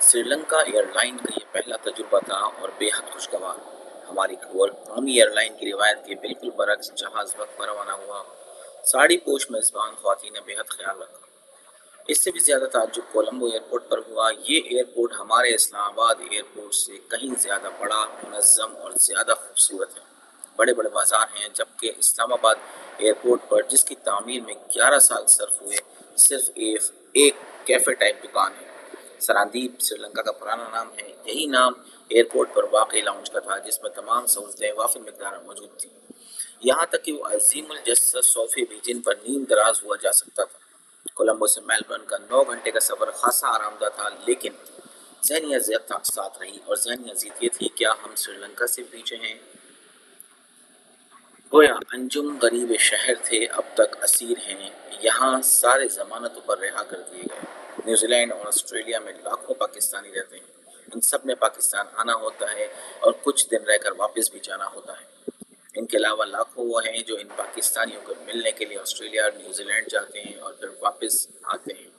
Sri Lanka air line کا یہ پہلا تجربہ تھا اور بے حد خوشگوار۔ ہماری قومی ایئر لائن کی روایت کے بالکل برعکس جہاز وقت پر روانہ ہوا۔ ساڑی پوش میزبان خواتین نے بے حد خیال رکھا۔ اس سے بھی زیادہ تعجب کولمبو ایئرپورٹ پر ہوا۔ یہ ایئرپورٹ ہمارے اسلام آباد ایئرپورٹ سے کہیں زیادہ بڑا، منظم اور زیادہ خوبصورت ہے۔ بڑے بڑے بازار ہیں، جبکہ اسلام آباد ایئرپورٹ پر، جس کی تعمیر میں 11 سال صرف ہوئے، صرف ایک کیفے ٹائپ دکان ہے۔ سراندیپ سری لنکا کا پرانا نام ہے۔ یہی نام ایئرپورٹ پر واقع لاؤنج کا تھا، جس میں تمام سہولتیں وافر مقدار میں موجود تھیں، یہاں تک کہ وہ عظیم الجثہ صوفے بھی جن پر نیم دراز ہوا جا سکتا تھا۔ کولمبو سے میلبرن کا 9 گھنٹے کا سفر خاصا آرام دہ تھا، لیکن ذہنی اذیت ساتھ رہی، اور ذہنی اذیت یہ تھی: کیا ہم سری لنکا سے پیچھے ہیں؟ گویا انجم غریب شہر تھے، اب تک اسیر ہیں۔ یہاں سارے ضمانتوں پر رہا کر دیے گئے۔ نیوزی لینڈ اور آسٹریلیا میں لاکھوں پاکستانی رہتے ہیں۔ ان سب نے پاکستان آنا ہوتا ہے اور کچھ دن رہ کر واپس بھی جانا ہوتا ہے۔ ان کے علاوہ لاکھوں وہ ہیں جو ان پاکستانیوں کو ملنے کے لیے آسٹریلیا اور نیوزی لینڈ جاتے ہیں اور پھر واپس آتے ہیں۔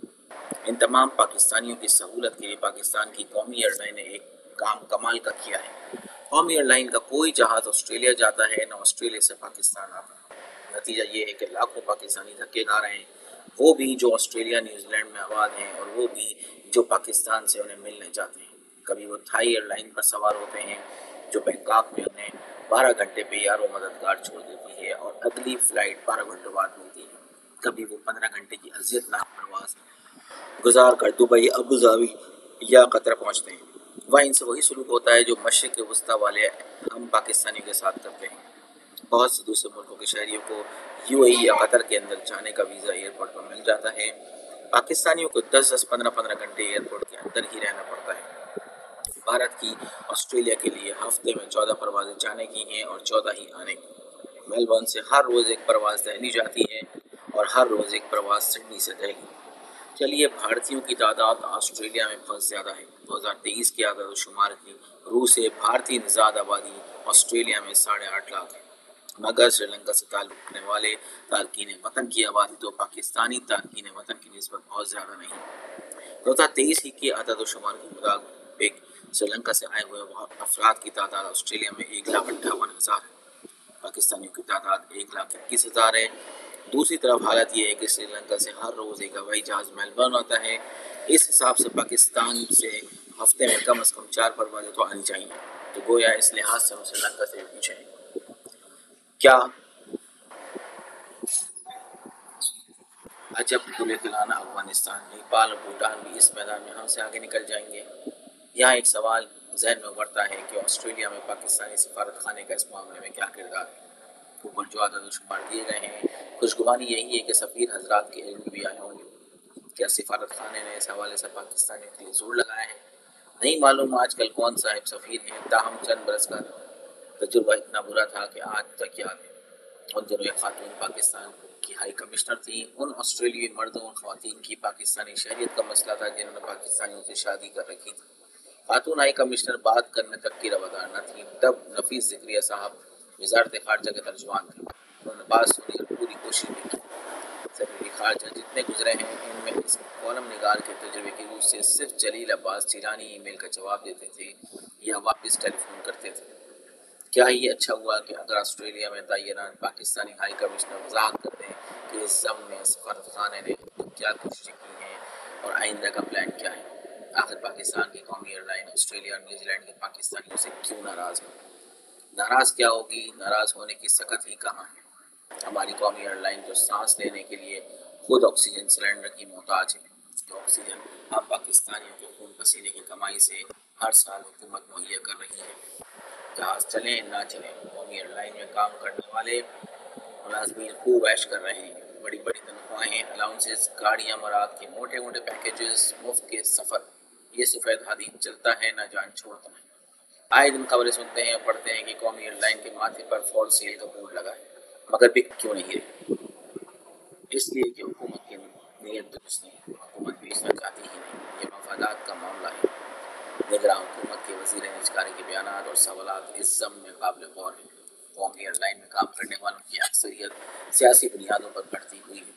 ان تمام پاکستانیوں کی سہولت کے لیے پاکستان کی قومی ایئر لائن نے ایک کام کمال کا کیا ہے۔ قومی ایئر لائن کا کوئی جہاز آسٹریلیا جاتا ہے، نہ آسٹریلیا سے پاکستان آتا ہے۔ نتیجہ یہ ہے کہ لاکھوں پاکستانی دھکے کھا رہے ہیں، وہ بھی جو آسٹریلیا نیوزی لینڈ میں آباد ہیں اور وہ بھی جو پاکستان سے انہیں ملنے جاتے ہیں۔ کبھی وہ تھائی ایئر لائن پر سوار ہوتے ہیں جو بینکاک میں انہیں 12 گھنٹے پہ یار و مددگار چھوڑ دیتی ہے اور اگلی فلائٹ 12 گھنٹوں بعد ملتی ہے۔ کبھی وہ 15 گھنٹے کی اذیت ناک پرواز گزار کر دبئی، ابوظہبی یا قطر پہنچتے ہیں۔ وہاں ان سے وہی سلوک ہوتا ہے جو مشرق وسطیٰ والے ہم پاکستانیوں کے ساتھ کرتے ہیں۔ بہت سے دوسرے ملکوں کے شہریوں کو یو اے ای یا قطر کے اندر جانے کا ویزا ایئرپورٹ پر مل جاتا ہے، پاکستانیوں کو 15 گھنٹے ایئرپورٹ کے اندر ہی رہنا پڑتا ہے۔ بھارت کی آسٹریلیا کے لیے ہفتے میں 14 پروازیں جانے کی ہیں اور 14 ہی آنے کی۔ میلبرن سے ہر روز ایک پرواز دہلی جاتی ہے اور ہر روز ایک پرواز سڈنی سے دہلی۔ چلیے، بھارتیوں کی تعداد آسٹریلیا میں بہت زیادہ ہے۔ 2023 کے اعداد و شمار کی روح سے بھارتی نژاد آبادی آسٹریلیا میں 8.5 لاکھ ہے، مگر سری لنکا سے تعلق رکھنے والے تارکین وطن کی آبادی تو پاکستانی تارکین وطن کی نسبت بہت زیادہ نہیں۔ 2023 ہی کے اعداد و شمار کے مطابق سری لنکا سے آئے ہوئے افراد کی تعداد آسٹریلیا میں 1,58,000 ہے، پاکستانیوں کی تعداد 1,21,000 ہے۔ دوسری طرف حالت یہ ہے کہ سری لنکا سے ہر روز ایک ہوائی جہاز میلبرن آتا ہے۔ اس حساب سے پاکستان سے ہفتے میں کم از کم 4 پروازیں تو آنی چاہیے، تو گویا اس لحاظ سے ہم سری لنکا سے پیچھے ہیں۔ کیا عجب دل دلانا افغانستان، نیپال اور بھوٹان بھی اس میدان میں ہم سے آگے نکل جائیں گے؟ یہاں ایک سوال ذہن میں ابھرتا ہے کہ آسٹریلیا میں پاکستانی سفارت خانے کا اس معاملے میں کیا کردار ہے؟ اوپر جو عدد و شمار دیے گئے ہیں، خوشگوانی یہی ہے کہ سفیر حضرات کے علم میں بھی آئے ہوں گے۔ کیا سفارت خانے نے اس حوالے سے پاکستانیوں کے لیے زور لگایا ہے؟ نہیں معلوم آج کل کون صاحب سفیر ہیں، تاہم چند برس کا تجربہ اتنا برا تھا کہ آج تک یاد ہے۔ ان دنوں ایک خاتون پاکستان کی ہائی کمشنر تھی۔ ان آسٹریلیائی مردوں اور خواتین کی پاکستانی شہریت کا مسئلہ تھا جنہوں نے پاکستانیوں سے شادی کر رکھی تھی۔ خاتون ہائی کمشنر بات کرنے تک کی روادار نہ تھی۔ تب نفیس زکریا صاحب وزارت خارجہ کے ترجمان تھے۔ انہوں نے بات سنی اور پوری کوشش بھی کی۔ سفیر خارجہ جتنے گزرے ہیں، ان میں اس کالم نگار کے تجربے کی روح سے صرف جلیل عباس چیلانی ای میل کا جواب دیتے تھے یا واپس ٹیلی فون کرتے تھے۔ کیا یہ اچھا ہوا کہ اگر آسٹریلیا میں تعینات پاکستانی ہائی کمشنر وضاحت کر دیں کہ اس ضمن میں سفارت خانے نے کیا کوششیں کی ہیں اور آئندہ کا پلان کیا ہے؟ آخر پاکستان کی قومی ایئر لائن آسٹریلیا اور نیوزی لینڈ کے پاکستانیوں سے کیوں ناراض ہو؟ ناراض کیا ہوگی؟ ناراض ہونے کی سکت ہی کہاں ہے؟ ہماری قومی ایئر لائن جو سانس لینے کے لیے خود آکسیجن سلنڈر کی محتاج ہے، جو آکسیجن ہم پاکستانیوں کے خون پسینے کی کمائی سے ہر سال حکومت مہیا کر رہی ہے۔ جہاز چلیں نہ چلیں، قومی ایئر لائن میں کام کرنے والے ملازمین خوب عیش کر رہے ہیں۔ بڑی بڑی تنخواہیں، الاؤنسز، گاڑیاں مراد کے موٹے موٹے پیکیجز، مفت کے سفر، یہ سفید ہادی چلتا ہے نہ جان چھوڑتا ہے۔ آئے دن خبریں سنتے ہیں اور پڑھتے ہیں کہ قومی ایئر لائن کے ماتھے پر فور سیل کا بورڈ لگا ہے، مگر بک کیوں نہیں رہی؟ اس لیے کہ حکومت کی نیت درست نہیں، حکومت بیچنا چاہتی ہی نہیں، یہ مفادات کا معاملہ ہے۔ نگراں حکومت کے وزیر نجکاری کے بیانات اور سوالات اس ضمن میں قابل غور ہیں۔ قومی ایئر لائن میں کام کرنے والوں کی اکثریت سیاسی بنیادوں پر بڑھتی ہوئی ہے۔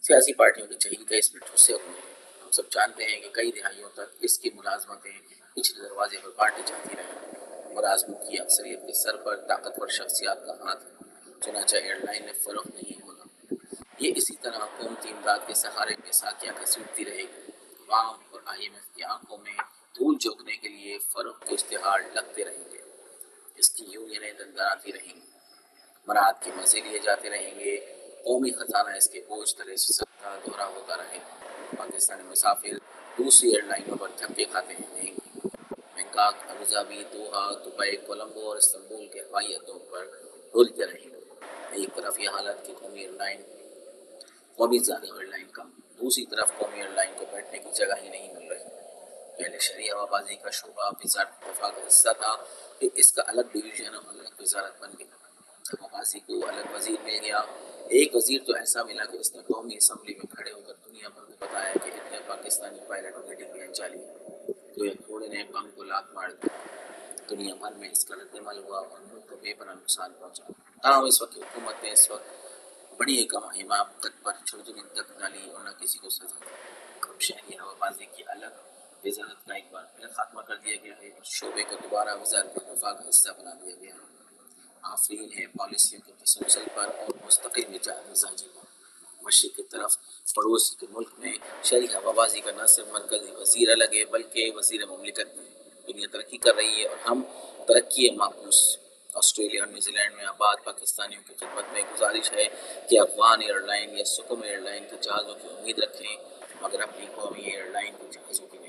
سیاسی پارٹیوں کے چہیتے اس میں ٹھسے ہوئے ہیں۔ ہم سب جانتے ہیں کہ کئی دہائیوں تک اس کی ملازمتیں پچھلے دروازے پر بانٹی جاتی رہیں۔ ملازموں کی اکثریت کے سر پر طاقتور شخصیات کا ہاتھ ہے، چنانچہ ایئر لائن میں فروغ نہیں ہونا۔ یہ اسی طرح حکومتی امداد کے سہارے میں ساکیاں گھسیٹتی رہے گی۔ عوام اور IMF کی آنکھوں میں دھول جھونکنے کے لیے فروغ کے اشتہار لگتے رہیں گے۔ اس کی یونینیں دندناتی رہیں گی، مراد کے مزے لیے جاتے رہیں گے، قومی خزانہ اس کے بوجھ تلے سستا دورہ ہوتا رہے گا۔ پاکستانی مسافر دوسری ایئر لائنوں پر دھکے کھاتے رہیں گے۔ Bangkok, Abu Dhabi, Doha, Dubai, Colombo اور استنبول کے ہوائی اڈوں پر ڈولتے رہیں گے۔ ایک طرف یہ حالت کہ قومی زیادہ ایئر لائن کم، دوسری طرف قومی ایئر لائن کو بیٹھنے کی جگہ ہی نہیں مل رہی۔ پہلے شہری ہوابازی کا شعبہ وزارت دفاع کا حصہ تھا، پھر اس کا الگ ڈویژن اور الگ وزارت بن گیا۔ ہوابازی کو الگ وزیر مل گیا۔ ایک وزیر تو ایسا ملا کہ اس نے قومی اسمبلی میں کھڑے ہو کر دنیا بھر کو بتایا کہ اتنے پاکستانی پائلٹوں کی ڈگریاں جعلی ہیں۔ تو ایک گھوڑے نے بم کو لات مار دی۔ دنیا بھر میں اس کا رد عمل ہوا اور ملک کو بے پناہ نقصان پہنچا۔ تاہم اس وقت کی حکومت نے اس وقت بڑی امام تک پر چھوٹی تک ڈالی اور نہ کسی کو سزا دی۔ اب شہری ہوابازی کی الگ وزارت کا ایک بار پھر خاتمہ کر دیا گیا ہے اور شعبے کو دوبارہ وزارت دفاع کا حصہ بنا دیا گیا ہے۔ آفرین ہے پالیسیوں کے تسلسل پر اور مستقل مزاجی پر۔ مشرق کی طرف پڑوس کے ملک میں شہری ہوابازی کا نہ صرف مرکزی وزیر الگ ہے بلکہ وزیر مملکت ہے۔ دنیا ترقی کر رہی ہے اور ہم ترقی معکوس۔ آسٹریلیا اور نیوزی لینڈ میں آباد پاکستانیوں کی خدمت میں گزارش ہے کہ افغان ایئر لائن یا سکم ایئر لائن کے جہازوں کی امید رکھیں، مگر اپنی قومی ایئر لائن کے جہازوں کی نہیں۔